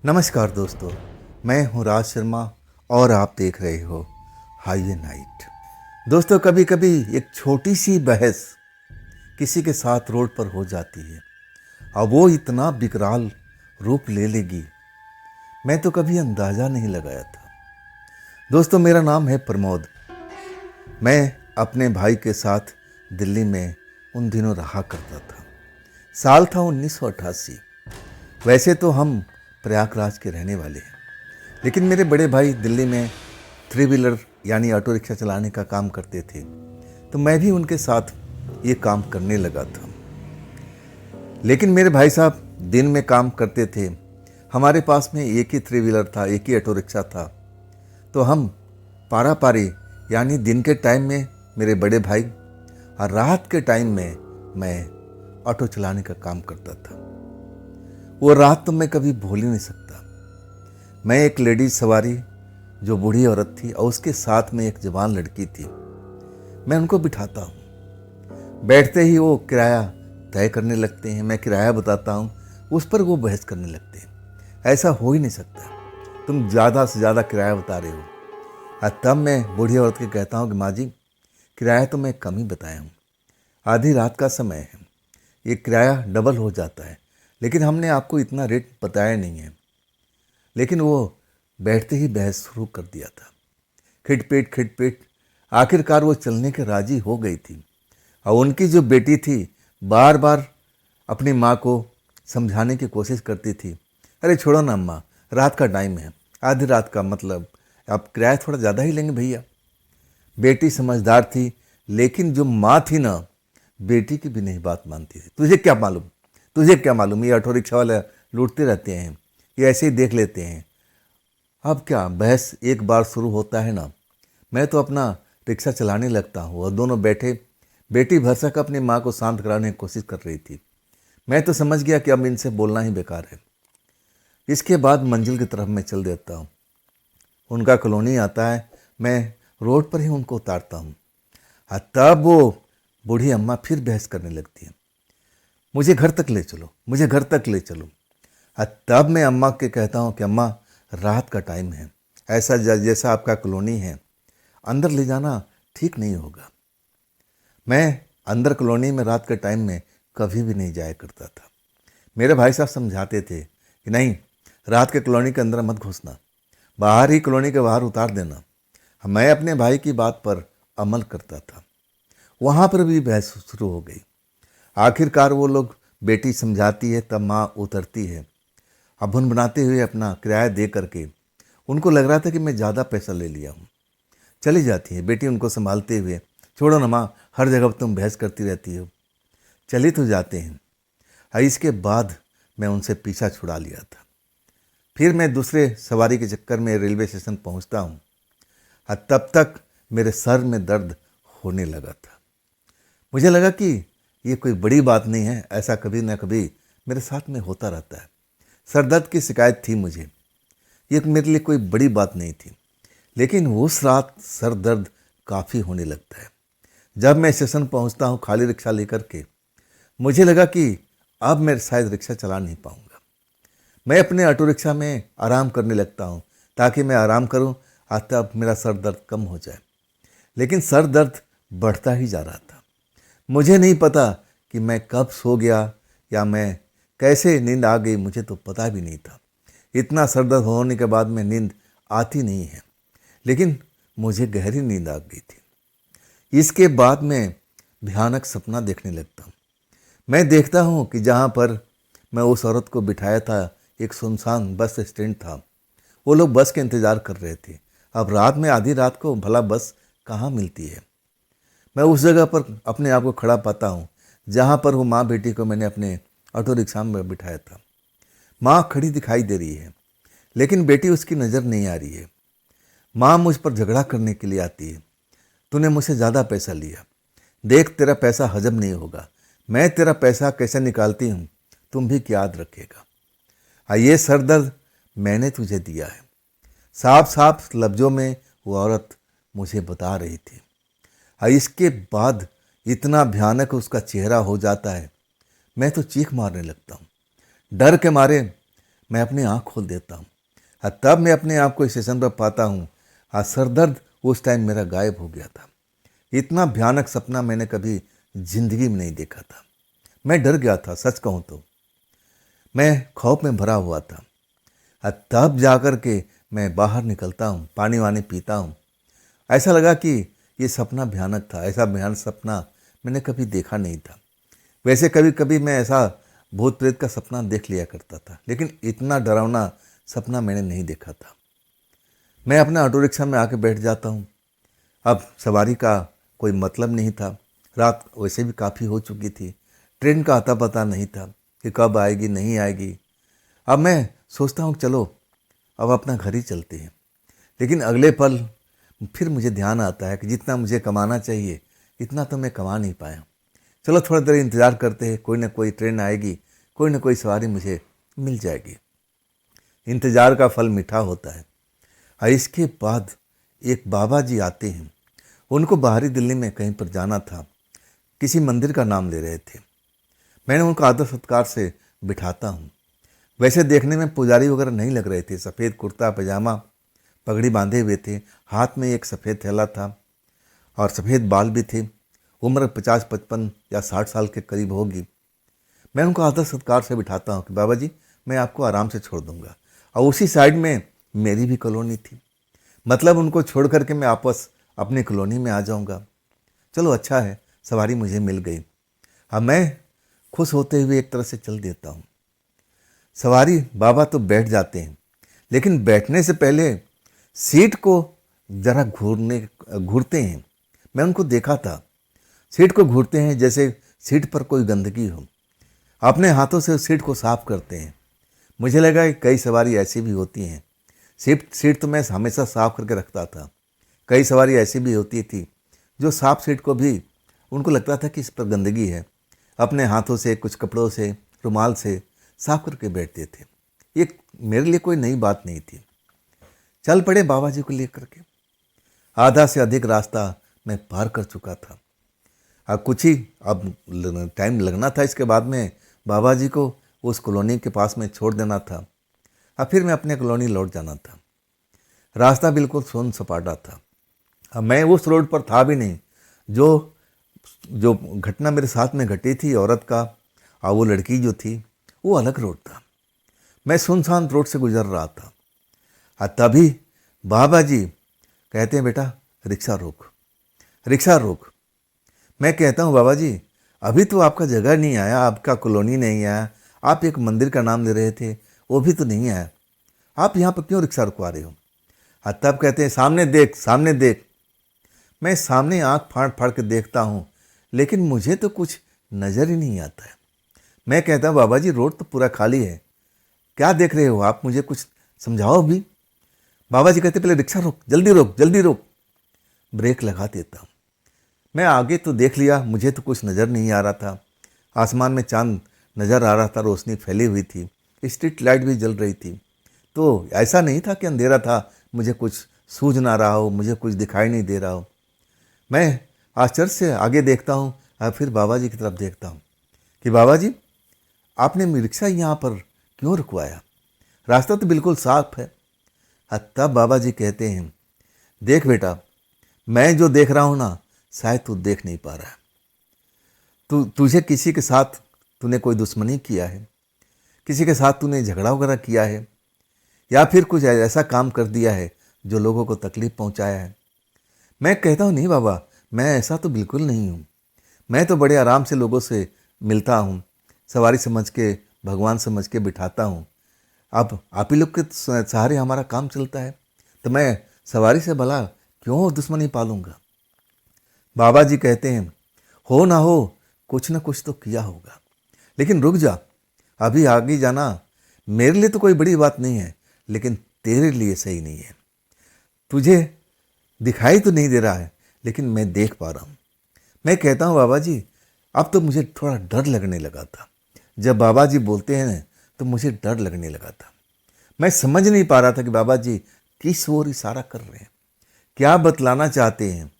नमस्कार दोस्तों, मैं हूं राज शर्मा और आप देख रहे हो हाईवे नाइट। दोस्तों, कभी कभी एक छोटी सी बहस किसी के साथ रोड पर हो जाती है और वो इतना विकराल रूप ले लेगी, मैं तो कभी अंदाज़ा नहीं लगाया था। दोस्तों, मेरा नाम है प्रमोद। मैं अपने भाई के साथ दिल्ली में उन दिनों रहा करता था। साल था 1988। वैसे तो हम प्रयागराज के रहने वाले हैं, लेकिन मेरे बड़े भाई दिल्ली में थ्री व्हीलर यानी ऑटो रिक्शा चलाने का काम करते थे, तो मैं भी उनके साथ ये काम करने लगा था। लेकिन मेरे भाई साहब दिन में काम करते थे, हमारे पास में एक ही थ्री व्हीलर था, एक ही ऑटो रिक्शा था। तो हम पारा पारी यानी दिन के टाइम में मेरे बड़े भाई और रात के टाइम में मैं ऑटो चलाने का काम करता था। वो रात तो मैं कभी भूल ही नहीं सकता। मैं एक लेडीज सवारी जो बूढ़ी औरत थी और उसके साथ में एक जवान लड़की थी, मैं उनको बिठाता हूँ। बैठते ही वो किराया तय करने लगते हैं। मैं किराया बताता हूँ, उस पर वो बहस करने लगते हैं। ऐसा हो ही नहीं सकता, तुम ज़्यादा से ज़्यादा किराया बता रहे हो। और तब मैं बूढ़ी औरत के कहता हूँ कि माँ जी, किराया तो मैं कम ही बताया हूँ, आधी रात का समय है, ये किराया डबल हो जाता है, लेकिन हमने आपको इतना रेट बताया नहीं है। लेकिन वो बैठते ही बहस शुरू कर दिया था, खिटपिट खिटपिट। आखिरकार वो चलने के राजी हो गई थी और उनकी जो बेटी थी बार बार अपनी माँ को समझाने की कोशिश करती थी, अरे छोड़ो ना अम्मा, रात का टाइम है, आधी रात का मतलब आप किराया थोड़ा ज़्यादा ही लेंगे भैया। बेटी समझदार थी, लेकिन जो माँ थी ना, बेटी की भी नहीं बात मानती थी। तुझे क्या मालूम, तुझे क्या मालूम, ये ऑटो रिक्शा वाले लूटते रहते हैं, ये ऐसे ही देख लेते हैं। अब क्या बहस एक बार शुरू होता है ना, मैं तो अपना रिक्शा चलाने लगता हूँ और दोनों बैठे बेटी भरसक अपनी माँ को शांत कराने की कोशिश कर रही थी। मैं तो समझ गया कि अब इनसे बोलना ही बेकार है। इसके बाद मंजिल की तरफ मैं चल देता हूँ। उनका कॉलोनी आता है, मैं रोड पर ही उनको उतारता हूँ। और तब वो बूढ़ी अम्मा फिर बहस करने लगती है, मुझे घर तक ले चलो, मुझे घर तक ले चलो। और तब मैं अम्मा के कहता हूँ कि अम्मा, रात का टाइम है, ऐसा जैसा आपका कॉलोनी है, अंदर ले जाना ठीक नहीं होगा। मैं अंदर कॉलोनी में रात के टाइम में कभी भी नहीं जाया करता था। मेरे भाई साहब समझाते थे कि नहीं, रात के कॉलोनी के अंदर मत घुसना, बाहर ही कॉलोनी के बाहर उतार देना। मैं अपने भाई की बात पर अमल करता था। वहाँ पर भी बहस शुरू हो गई। आखिरकार वो लोग, बेटी समझाती है तब माँ उतरती है। अब भुन बनाते हुए अपना किराया दे करके उनको लग रहा था कि मैं ज़्यादा पैसा ले लिया हूँ। चली जाती है बेटी उनको संभालते हुए, छोड़ो ना माँ, हर जगह तुम बहस करती रहती हो। चली तो जाते हैं। और इसके बाद मैं उनसे पीछा छुड़ा लिया था। फिर मैं दूसरे सवारी के चक्कर में रेलवे स्टेशन पहुँचता हूँ और तब तक मेरे सर में दर्द होने लगा था। मुझे लगा कि ये कोई बड़ी बात नहीं है, ऐसा कभी ना कभी मेरे साथ में होता रहता है। सर दर्द की शिकायत थी मुझे, ये मेरे लिए कोई बड़ी बात नहीं थी। लेकिन उस रात सर दर्द काफ़ी होने लगता है। जब मैं स्टेशन पहुंचता हूं खाली रिक्शा लेकर के, मुझे लगा कि अब मैं शायद रिक्शा चला नहीं पाऊंगा। मैं अपने ऑटो रिक्शा में आराम करने लगता हूं ताकि मैं आराम करूं और तब मेरा सर दर्द कम हो जाए। लेकिन सर दर्द बढ़ता ही जा रहा था। मुझे नहीं पता कि मैं कब सो गया या मैं कैसे नींद आ गई, मुझे तो पता भी नहीं था। इतना सर दर्द होने के बाद में नींद आती नहीं है, लेकिन मुझे गहरी नींद आ गई थी। इसके बाद मैं भयानक सपना देखने लगता हूँ। मैं देखता हूँ कि जहाँ पर मैं उस औरत को बिठाया था, एक सुनसान बस स्टैंड था। वो लोग बस के इंतज़ार कर रहे थे। अब रात में, आधी रात को भला बस कहाँ मिलती है। मैं उस जगह पर अपने आप को खड़ा पाता हूँ जहाँ पर वो माँ बेटी को मैंने अपने ऑटो रिक्शा में बिठाया था। माँ खड़ी दिखाई दे रही है, लेकिन बेटी उसकी नज़र नहीं आ रही है। माँ मुझ पर झगड़ा करने के लिए आती है, तूने मुझसे ज़्यादा पैसा लिया, देख तेरा पैसा हजम नहीं होगा, मैं तेरा पैसा कैसे निकालती हूँ तुम भी क्या याद रखेगा। ये सर दर्द मैंने तुझे दिया है। साफ साफ लफ्ज़ों में वो औरत मुझे बता रही थी। इसके बाद इतना भयानक उसका चेहरा हो जाता है, मैं तो चीख मारने लगता हूँ। डर के मारे मैं अपनी आँख खोल देता हूँ। तब मैं अपने आप को स्टेशन पर पाता हूँ। सर दर्द उस टाइम मेरा गायब हो गया था। इतना भयानक सपना मैंने कभी जिंदगी में नहीं देखा था। मैं डर गया था, सच कहूँ तो मैं खौफ में भरा हुआ था। तब जाकर के मैं बाहर निकलता हूँ, पानी वानी पीता हूँ। ऐसा लगा कि ये सपना भयानक था। ऐसा भयानक सपना मैंने कभी देखा नहीं था। वैसे कभी कभी मैं ऐसा भूत प्रेत का सपना देख लिया करता था, लेकिन इतना डरावना सपना मैंने नहीं देखा था। मैं अपना ऑटो रिक्शा में आके बैठ जाता हूँ। अब सवारी का कोई मतलब नहीं था। रात वैसे भी काफ़ी हो चुकी थी। ट्रेन का अता पता नहीं था कि कब आएगी नहीं आएगी। अब मैं सोचता हूँ चलो अब अपना घर ही चलते हैं। लेकिन अगले पल फिर मुझे ध्यान आता है कि जितना मुझे कमाना चाहिए इतना तो मैं कमा नहीं पाया। चलो थोड़ा देर इंतज़ार करते हैं, कोई ना कोई ट्रेन आएगी, कोई ना कोई सवारी मुझे मिल जाएगी। इंतज़ार का फल मीठा होता है। और इसके बाद एक बाबा जी आते हैं। उनको बाहरी दिल्ली में कहीं पर जाना था, किसी मंदिर का नाम ले रहे थे। मैंने उनको आदर सत्कार से बिठाता हूँ। वैसे देखने में पुजारी वगैरह नहीं लग रहे थे। सफ़ेद कुर्ता पजामा, पगड़ी बांधे हुए थे, हाथ में एक सफ़ेद थैला था और सफ़ेद बाल भी थे। उम्र 50-55 या 60 साल के करीब होगी। मैं उनको आदर सत्कार से बिठाता हूँ कि बाबा जी मैं आपको आराम से छोड़ दूँगा। और उसी साइड में मेरी भी कॉलोनी थी, मतलब उनको छोड़ करके मैं वापस अपनी कॉलोनी में आ जाऊँगा। चलो अच्छा है, सवारी मुझे मिल गई। अब मैं खुश होते हुए एक तरह से चल देता हूँ। सवारी बाबा तो बैठ जाते हैं, लेकिन बैठने से पहले सीट को जरा घूरते हैं। मैं उनको देखा था, सीट को घूरते हैं जैसे सीट पर कोई गंदगी हो। अपने हाथों से उस सीट को साफ करते हैं। मुझे लगा कि कई सवारी ऐसी भी होती हैं। सीट तो मैं हमेशा साफ करके रखता था। कई सवारी ऐसी भी होती थी जो साफ सीट को भी उनको लगता था कि इस पर गंदगी है, अपने हाथों से, कुछ कपड़ों से, रुमाल से साफ करके बैठते थे। ये मेरे लिए कोई नई बात नहीं थी। चल पड़े बाबा जी को लेकर के। आधा से अधिक रास्ता मैं पार कर चुका था। कुछ ही अब टाइम लगना था। इसके बाद में बाबा जी को उस कॉलोनी के पास में छोड़ देना था। फिर मैं अपने कॉलोनी लौट जाना था। रास्ता बिल्कुल सुन सपाटा था। अब मैं उस रोड पर था भी नहीं। जो जो घटना मेरे साथ में घटी थी औरत का और वो लड़की जो थी, वो अलग रोड था। मैं सुनसान रोड से गुजर रहा था। तभी बाबा जी कहते हैं बेटा रिक्शा रोक, रिक्शा रोक। मैं कहता हूँ बाबा जी अभी तो आपका जगह नहीं आया, आपका कॉलोनी नहीं आया, आप एक मंदिर का नाम ले रहे थे वो भी तो नहीं आया, आप यहाँ पर क्यों रिक्शा रुकवा रहे हो? तब कहते हैं सामने देख, सामने देख। मैं सामने आँख फाड़ फाड़ के देखता हूँ, लेकिन मुझे तो कुछ नज़र ही नहीं आता है। मैं कहता हूँ बाबा जी रोड तो पूरा खाली है, क्या देख रहे हो आप, मुझे कुछ समझाओ भी। बाबा जी कहते पहले रिक्शा रोक, जल्दी रोक, जल्दी रोक। ब्रेक लगा देता हूँ। मैं आगे तो देख लिया, मुझे तो कुछ नज़र नहीं आ रहा था। आसमान में चांद नज़र आ रहा था, रोशनी फैली हुई थी, स्ट्रीट लाइट भी जल रही थी। तो ऐसा नहीं था कि अंधेरा था, मुझे कुछ सूझ ना रहा हो, मुझे कुछ दिखाई नहीं दे रहा हो। मैं आश्चर्य से आगे देखता हूँ और फिर बाबा जी की तरफ देखता हूँ कि बाबा जी आपने रिक्शा यहाँ पर क्यों रुकवाया, रास्ता तो बिल्कुल साफ है। तब बाबा जी कहते हैं देख बेटा, मैं जो देख रहा हूँ ना शायद तू देख नहीं पा रहा है। तुझे किसी के साथ तूने कोई दुश्मनी किया है, किसी के साथ तूने झगड़ा वगैरह किया है, या फिर कुछ ऐसा काम कर दिया है जो लोगों को तकलीफ पहुंचाया है। मैं कहता हूँ नहीं बाबा, मैं ऐसा तो बिल्कुल नहीं हूँ। मैं तो बड़े आराम से लोगों से मिलता हूँ, सवारी समझ के, भगवान समझ के बिठाता हूँ। अब आप ही लोग के सहारे हमारा काम चलता है, तो मैं सवारी से भला क्यों दुश्मनी पालूंगा। बाबा जी कहते हैं हो ना हो कुछ ना कुछ तो किया होगा, लेकिन रुक जा, अभी आगे जाना मेरे लिए तो कोई बड़ी बात नहीं है, लेकिन तेरे लिए सही नहीं है। तुझे दिखाई तो नहीं दे रहा है, लेकिन मैं देख पा रहा हूँ। मैं कहता हूँ बाबा जी अब तो मुझे थोड़ा डर लगने लगा था। जब बाबा जी बोलते हैं ना तो मुझे डर लगने लगा था। मैं समझ नहीं पा रहा था कि बाबा जी किस ओर इशारा कर रहे हैं, क्या बतलाना चाहते हैं।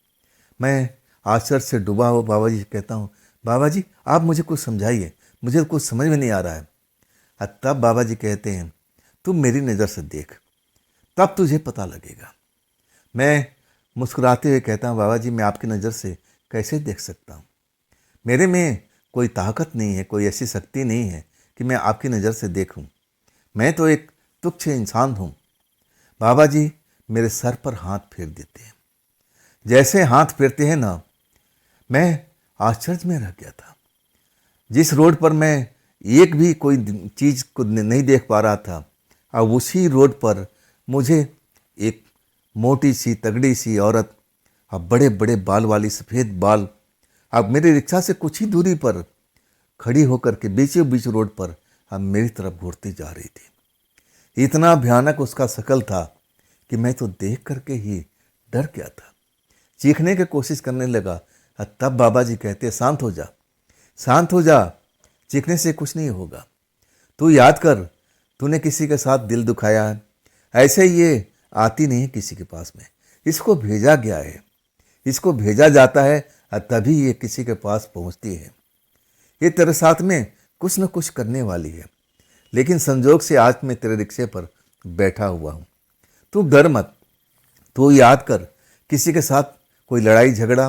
मैं आश्चर्य से डूबा हुआ बाबा जी कहता हूँ बाबा जी आप मुझे कुछ समझाइए, मुझे कुछ समझ में नहीं आ रहा है। तब बाबा जी कहते हैं तू मेरी नज़र से देख, तब तुझे पता लगेगा। मैं मुस्कुराते हुए कहता हूँ, बाबा जी मैं आपकी नज़र से कैसे देख सकता हूँ? मेरे में कोई ताकत नहीं है, कोई ऐसी शक्ति नहीं है कि मैं आपकी नज़र से देखूं। मैं तो एक तुच्छ इंसान हूँ। बाबा जी मेरे सर पर हाथ फेर देते हैं। जैसे हाथ फेरते हैं ना, मैं आश्चर्य में रह गया था। जिस रोड पर मैं एक भी कोई चीज़ को नहीं देख पा रहा था, अब उसी रोड पर मुझे एक मोटी सी तगड़ी सी औरत, अब बड़े बड़े बाल वाली, सफ़ेद बाल, अब मेरी रिक्शा से कुछ ही दूरी पर खड़ी होकर के बीचों बीच रोड पर अब मेरी तरफ घूरती जा रही थी। इतना भयानक उसका शकल था कि मैं तो देख करके ही डर गया था। चीखने की कोशिश करने लगा, तब बाबा जी कहते, शांत हो जा, शांत हो जा, चीखने से कुछ नहीं होगा। तू याद कर, तूने किसी के साथ दिल दुखाया है, ऐसे ये आती नहीं है किसी के पास में, इसको भेजा गया है, इसको भेजा जाता है तभी ये किसी के पास पहुंचती है। ये तेरे साथ में कुछ न कुछ करने वाली है, लेकिन संजोग से आज मैं तेरे रिक्शे पर बैठा हुआ हूँ। तू डर मत, तू याद कर, किसी के साथ कोई लड़ाई झगड़ा,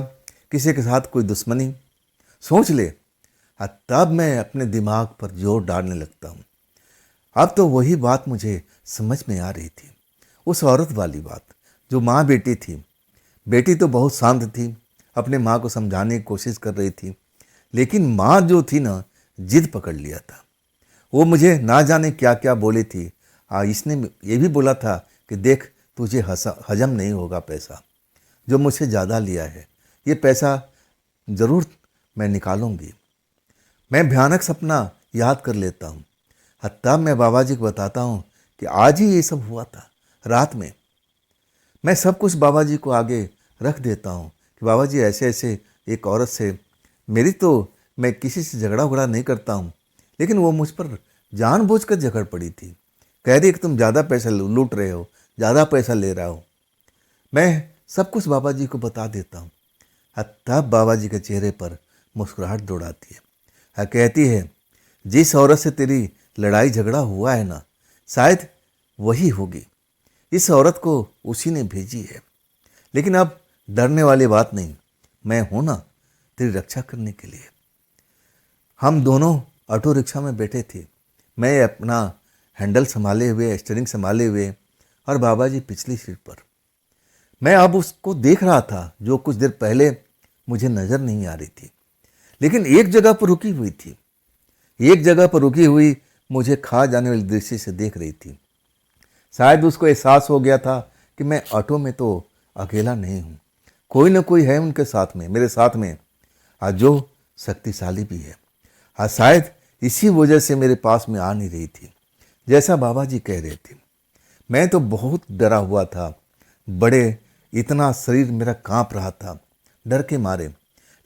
किसी के साथ कोई दुश्मनी, सोच ले। तब मैं अपने दिमाग पर जोर डालने लगता हूँ। अब तो वही बात मुझे समझ में आ रही थी, उस औरत वाली बात जो माँ बेटी थी। बेटी तो बहुत शांत थी, अपने माँ को समझाने की कोशिश कर रही थी, लेकिन माँ जो थी ना, जिद पकड़ लिया था। वो मुझे ना जाने क्या क्या बोली थी। इसने ये भी बोला था कि देख, तुझे हजम नहीं होगा पैसा जो मुझसे ज़्यादा लिया है, ये पैसा ज़रूर मैं निकालूंगी। मैं भयानक सपना याद कर लेता हूँ। तब मैं बाबा जी को बताता हूँ कि आज ही ये सब हुआ था रात में। मैं सब कुछ बाबा जी को आगे रख देता हूँ कि बाबा जी ऐसे ऐसे एक औरत से मेरी, तो मैं किसी से झगड़ा उगड़ा नहीं करता हूँ, लेकिन वो मुझ पर जानबूझकर झगड़ पड़ी थी। कह रही कि तुम ज़्यादा पैसा लूट रहे हो, ज़्यादा पैसा ले रहा हो। मैं सब कुछ बाबा जी को बता देता हूँ। तब बाबा जी के चेहरे पर मुस्कुराहट दौड़ आती है। कहती है, जिस औरत से तेरी लड़ाई झगड़ा हुआ है ना, शायद वही होगी। इस औरत को उसी ने भेजी है, लेकिन अब डरने वाली बात नहीं, मैं हूं ना तेरी रक्षा करने के लिए। हम दोनों ऑटो रिक्शा में बैठे थे, मैं अपना हैंडल संभाले हुए, स्टीयरिंग संभाले हुए, और बाबा जी पिछली सीट पर। मैं अब उसको देख रहा था जो कुछ देर पहले मुझे नजर नहीं आ रही थी, लेकिन एक जगह पर रुकी हुई थी, एक जगह पर रुकी हुई मुझे खा जाने वाली दृष्टि से देख रही थी। शायद उसको एहसास हो गया था कि मैं ऑटो में तो अकेला नहीं हूँ, कोई ना कोई है उनके साथ में, मेरे साथ में, जो शक्तिशाली भी है। शायद इसी वजह से मेरे पास में आ नहीं रही थी, जैसा बाबा जी कह रहे थे। मैं तो बहुत डरा हुआ था, बड़े, इतना शरीर मेरा कांप रहा था डर के मारे,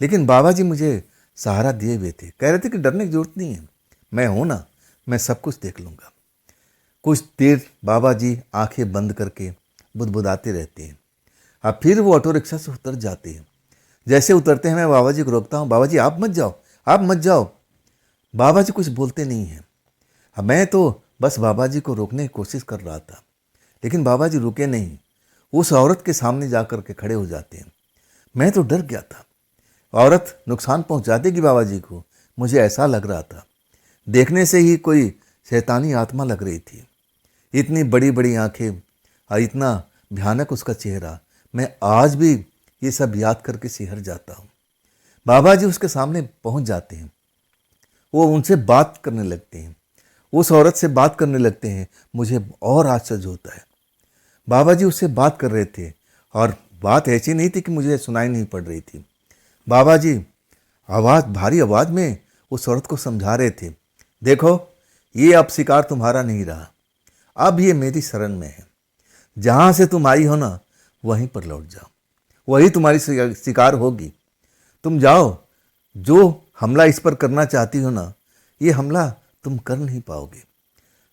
लेकिन बाबा जी मुझे सहारा दिए हुए थे। कह रहे थे कि डरने की जरूरत नहीं है, मैं हूं ना, मैं सब कुछ देख लूँगा। कुछ देर बाबा जी आंखें बंद करके बुदबुदाते रहते हैं। अब फिर वो ऑटो रिक्शा से उतर जाते हैं। जैसे उतरते हैं मैं बाबा जी को रोकता हूँ, बाबा जी आप मत जाओ, आप मत जाओ। बाबा जी कुछ बोलते नहीं हैं। मैं तो बस बाबा जी को रोकने की कोशिश कर रहा था, लेकिन बाबा जी रुके नहीं, उस औरत के सामने जाकर के खड़े हो जाते हैं। मैं तो डर गया था, औरत नुकसान पहुंचा देगी बाबा जी को, मुझे ऐसा लग रहा था। देखने से ही कोई शैतानी आत्मा लग रही थी। इतनी बड़ी बड़ी आंखें और इतना भयानक उसका चेहरा, मैं आज भी ये सब याद करके सिहर जाता हूँ। बाबा जी उसके सामने पहुंच जाते हैं, वो उनसे बात करने लगते हैं, उस औरत से बात करने लगते हैं। मुझे और आश्चर्य होता है, बाबा जी उससे बात कर रहे थे, और बात ऐसी नहीं थी कि मुझे सुनाई नहीं पड़ रही थी। बाबा जी भारी आवाज में उस औरत को समझा रहे थे, देखो ये अब शिकार तुम्हारा नहीं रहा, अब ये मेरी शरण में है। जहां से तुम आई हो ना, वहीं पर लौट जाओ, वही तुम्हारी शिकार होगी। तुम जाओ, जो हमला इस पर करना चाहती हो ना, ये हमला तुम कर नहीं पाओगे।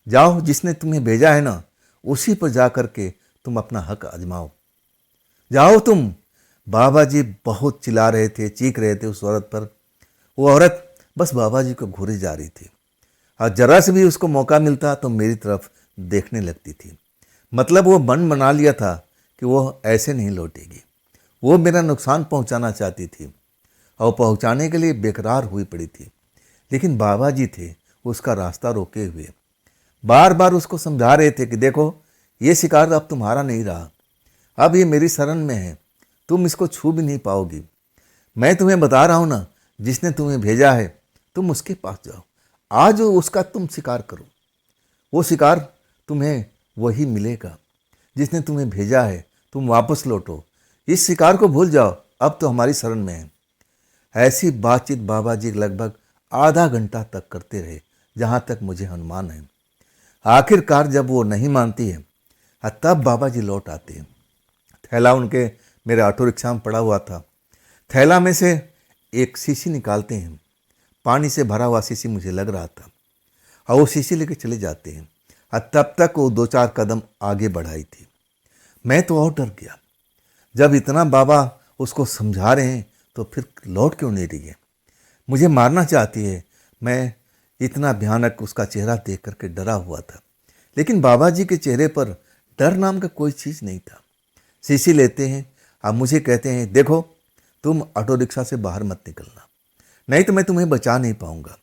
जाओ, जिसने तुम्हें भेजा है ना, उसी पर जा करके तुम अपना हक आजमाओ, जाओ तुम। बाबा जी बहुत चिल्ला रहे थे, चीख रहे थे उस औरत पर। वो औरत बस बाबा जी को घूरे जा रही थी, और जरा से भी उसको मौका मिलता तो मेरी तरफ देखने लगती थी। मतलब वो मन बना लिया था कि वो ऐसे नहीं लौटेगी। वो मेरा नुकसान पहुंचाना चाहती थी और पहुंचाने के लिए बेकरार हुई पड़ी थी। लेकिन बाबा जी थे उसका रास्ता रोके हुए, बार बार उसको समझा रहे थे कि देखो ये शिकार अब तुम्हारा नहीं रहा, अब ये मेरी शरण में है, तुम इसको छू भी नहीं पाओगी। मैं तुम्हें बता रहा हूँ ना, जिसने तुम्हें भेजा है तुम उसके पास जाओ, आज उसका तुम शिकार करो, वो शिकार तुम्हें वही मिलेगा जिसने तुम्हें भेजा है। तुम वापस लौटो, इस शिकार को भूल जाओ, अब तो हमारी शरण में है। ऐसी बातचीत बाबा जी लगभग आधा घंटा तक करते रहे, जहाँ तक मुझे अनुमान है। आखिरकार जब वो नहीं मानती है तब बाबा जी लौट आते हैं। थैला उनके मेरे ऑटो रिक्शा में पड़ा हुआ था। थैला में से एक शीशी निकालते हैं, पानी से भरा हुआ शीशी मुझे लग रहा था, और वो शीशी लेके चले जाते हैं। और तब तक वो 2-4 कदम आगे बढ़ाई थी। मैं तो और डर गया। जब इतना बाबा उसको समझा रहे हैं तो फिर लौट क्यों नहीं रही है, मुझे मारना चाहती है। मैं इतना भयानक उसका चेहरा देख करके डरा हुआ था, लेकिन बाबा जी के चेहरे पर डर नाम का कोई चीज़ नहीं था। शीशी लेते हैं, अब मुझे कहते हैं देखो तुम ऑटो रिक्शा से बाहर मत निकलना, नहीं तो मैं तुम्हें बचा नहीं पाऊंगा।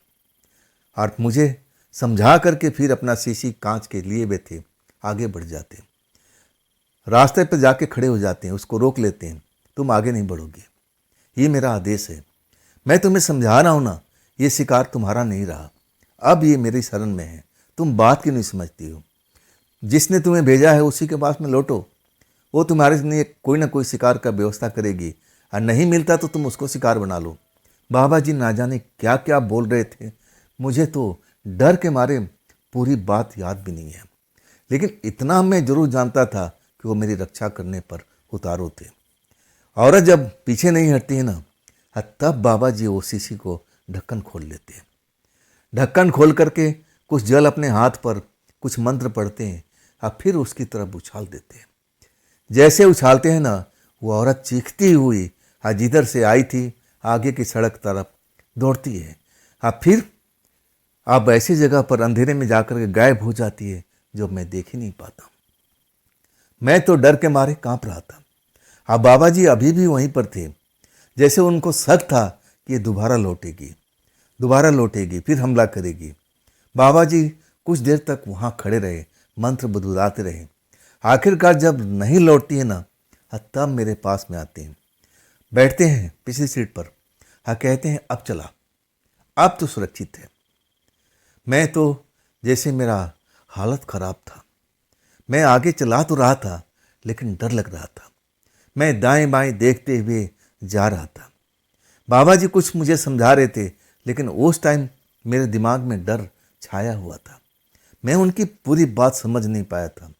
और मुझे समझा करके फिर अपना शीशी कांच के लिए हुए थे, आगे बढ़ जाते हैं। रास्ते पर जाके खड़े हो जाते हैं, उसको रोक लेते हैं, तुम आगे नहीं बढ़ोगे, ये मेरा आदेश है। मैं तुम्हें समझा रहा हूँ ना, ये शिकार तुम्हारा नहीं रहा, अब ये मेरी शरण में है, तुम बात क्यों नहीं समझती हो। जिसने तुम्हें भेजा है उसी के पास में लौटो, वो तुम्हारे लिए कोई ना कोई शिकार का व्यवस्था करेगी, और नहीं मिलता तो तुम उसको शिकार बना लो। बाबा जी ना जाने क्या क्या बोल रहे थे, मुझे तो डर के मारे पूरी बात याद भी नहीं है, लेकिन इतना मैं जरूर जानता था कि वो मेरी रक्षा करने पर उतारू थे। औरत जब पीछे नहीं हटती है ना, तब बाबा जी वो शीशी को ढक्कन खोल लेते हैं। ढक्कन खोल करके कुछ जल अपने हाथ पर कुछ मंत्र पढ़ते हैं और फिर उसकी तरफ उछाल देते हैं। जैसे उछालते हैं ना, वो औरत चीखती हुई जिधर से आई थी आगे की सड़क तरफ दौड़ती है, और फिर अब ऐसी जगह पर अंधेरे में जाकर के गायब हो जाती है जो मैं देख ही नहीं पाता। मैं तो डर के मारे कांप रहा था। अब बाबा जी अभी भी वहीं पर थे, जैसे उनको शक था कि ये दोबारा लौटेगी फिर हमला करेगी। बाबा जी कुछ देर तक वहाँ खड़े रहे, मंत्र बुदबुदाते रहे। आखिरकार जब नहीं लौटती है ना, तब मेरे पास में आते हैं, बैठते हैं पिछली सीट पर, कहते हैं अब चला, अब तो सुरक्षित है। मैं तो जैसे मेरा हालत खराब था, मैं आगे चला तो रहा था लेकिन डर लग रहा था। मैं दाएं बाएं देखते हुए जा रहा था। बाबा जी कुछ मुझे समझा रहे थे, लेकिन उस टाइम मेरे दिमाग में डर छाया हुआ था, मैं उनकी पूरी बात समझ नहीं पाया था।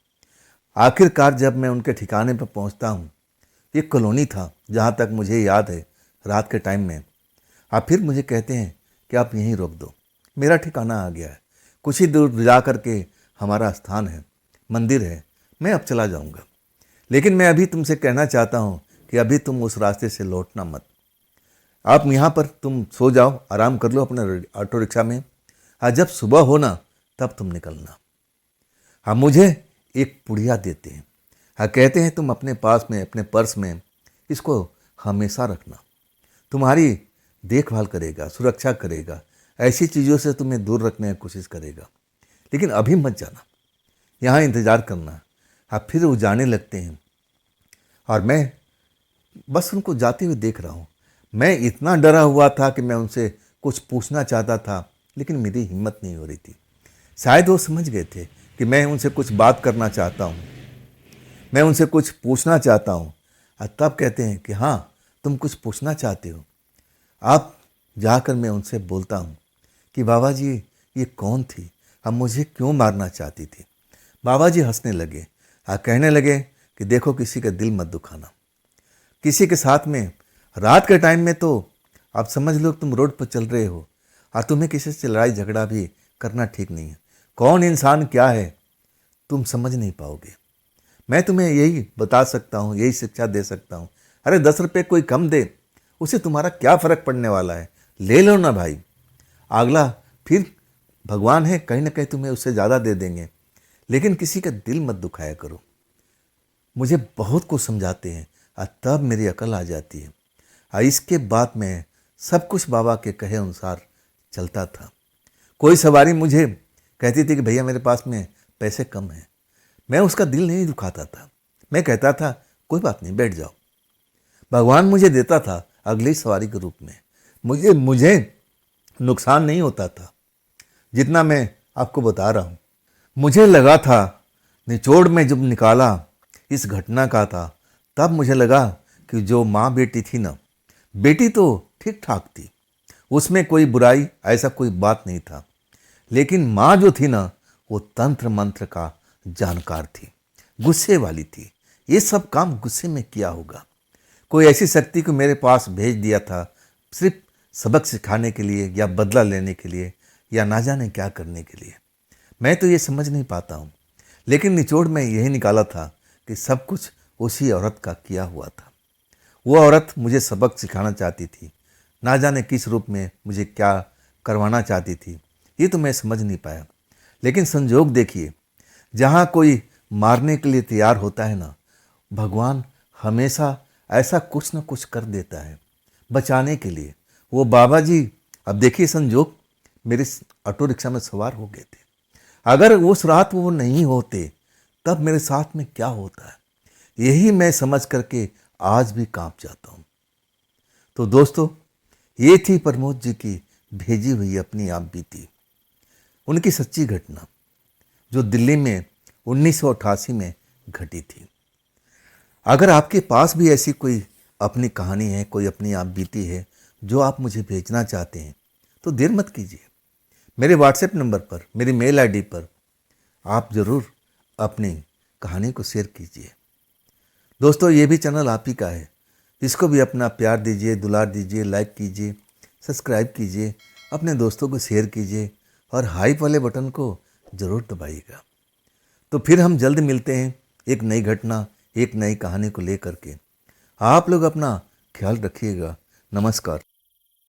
आखिरकार जब मैं उनके ठिकाने पर पहुंचता हूँ, एक कॉलोनी था जहाँ तक मुझे याद है, रात के टाइम में। आप फिर मुझे कहते हैं कि आप यहीं रोक दो, मेरा ठिकाना आ गया है, कुछ ही दूर जा कर के हमारा स्थान है, मंदिर है, मैं अब चला जाऊँगा। लेकिन मैं अभी तुमसे कहना चाहता हूँ कि अभी तुम उस रास्ते से लौटना मत, आप यहाँ पर तुम सो जाओ, आराम कर लो अपने ऑटो रिक्शा में, और जब सुबह हो ना तब तुम निकलना। हाँ, मुझे एक पुड़िया देते हैं, हाँ कहते हैं तुम अपने पास में अपने पर्स में इसको हमेशा रखना, तुम्हारी देखभाल करेगा, सुरक्षा करेगा, ऐसी चीज़ों से तुम्हें दूर रखने की कोशिश करेगा। लेकिन अभी मत जाना, यहाँ इंतज़ार करना। हाँ, फिर वो जाने लगते हैं और मैं बस उनको जाते हुए देख रहा हूँ। मैं इतना डरा हुआ था कि मैं उनसे कुछ पूछना चाहता था, लेकिन मेरी हिम्मत नहीं हो रही थी। शायद वो समझ गए थे कि मैं उनसे कुछ बात करना चाहता हूँ, मैं उनसे कुछ पूछना चाहता हूँ। और तब कहते हैं कि हाँ, तुम कुछ पूछना चाहते हो। अब जाकर मैं उनसे बोलता हूँ कि बाबा जी ये कौन थी, अब मुझे क्यों मारना चाहती थी। बाबा जी हंसने लगे और कहने लगे कि देखो, किसी का दिल मत दुखाना, किसी के साथ में रात के टाइम में तो आप समझ लो तुम रोड पर चल रहे हो और तुम्हें किसी से लड़ाई झगड़ा भी करना ठीक नहीं है। कौन इंसान क्या है तुम समझ नहीं पाओगे। मैं तुम्हें यही बता सकता हूँ, यही शिक्षा दे सकता हूँ। अरे 10 रुपये कोई कम दे, उसे तुम्हारा क्या फ़र्क पड़ने वाला है, ले लो ना भाई। अगला फिर भगवान है, कहीं ना कहीं तुम्हें उससे ज़्यादा दे देंगे। लेकिन किसी का दिल मत दुखाया करो। मुझे बहुत कुछ समझाते हैं और तब मेरी अकल आ जाती है। और इसके बाद मैं सब कुछ बाबा के कहे अनुसार चलता था। कोई सवारी मुझे कहती थी कि भैया मेरे पास में पैसे कम हैं, मैं उसका दिल नहीं दुखाता था। मैं कहता था कोई बात नहीं, बैठ जाओ। भगवान मुझे देता था अगली सवारी के रूप में। मुझे नुकसान नहीं होता था जितना मैं आपको बता रहा हूँ। मुझे लगा था, निचोड़ में जब निकाला इस घटना का था, तब मुझे लगा कि जो माँ बेटी थी ना, बेटी तो ठीक ठाक थी, उसमें कोई बुराई ऐसा कोई बात नहीं था, लेकिन माँ जो थी ना वो तंत्र मंत्र का जानकार थी, गुस्से वाली थी। ये सब काम गुस्से में किया होगा। कोई ऐसी शक्ति को मेरे पास भेज दिया था सिर्फ सबक सिखाने के लिए या बदला लेने के लिए या ना जाने क्या करने के लिए। मैं तो ये समझ नहीं पाता हूँ, लेकिन निचोड़ में यही निकाला था कि सब कुछ उसी औरत का किया हुआ था। वो औरत मुझे सबक सिखाना चाहती थी, ना जाने किस रूप में मुझे क्या करवाना चाहती थी, ये तो मैं समझ नहीं पाया। लेकिन संजोग देखिए, जहाँ कोई मारने के लिए तैयार होता है ना, भगवान हमेशा ऐसा कुछ न कुछ कर देता है बचाने के लिए। वो बाबा जी, अब देखिए संजोग, मेरे ऑटो रिक्शा में सवार हो गए थे। अगर उस रात वो नहीं होते तब मेरे साथ में क्या होता है, यही मैं समझ करके आज भी कांप जाता हूँ। तो दोस्तों, ये थी प्रमोद जी की भेजी हुई अपनी आप बीती, उनकी सच्ची घटना जो दिल्ली में 1988 में घटी थी। अगर आपके पास भी ऐसी कोई अपनी कहानी है, कोई अपनी आप बीती है जो आप मुझे भेजना चाहते हैं, तो देर मत कीजिए। मेरे व्हाट्सएप नंबर पर, मेरी मेल आईडी पर आप ज़रूर अपनी कहानी को शेयर कीजिए। दोस्तों, ये भी चैनल आप ही का है, इसको भी अपना प्यार दीजिए, दुलार दीजिए, लाइक कीजिए, सब्सक्राइब कीजिए, अपने दोस्तों को शेयर कीजिए और हाइप वाले बटन को ज़रूर दबाइएगा। तो फिर हम जल्द मिलते हैं एक नई घटना, एक नई कहानी को लेकर के। आप लोग अपना ख्याल रखिएगा। नमस्कार।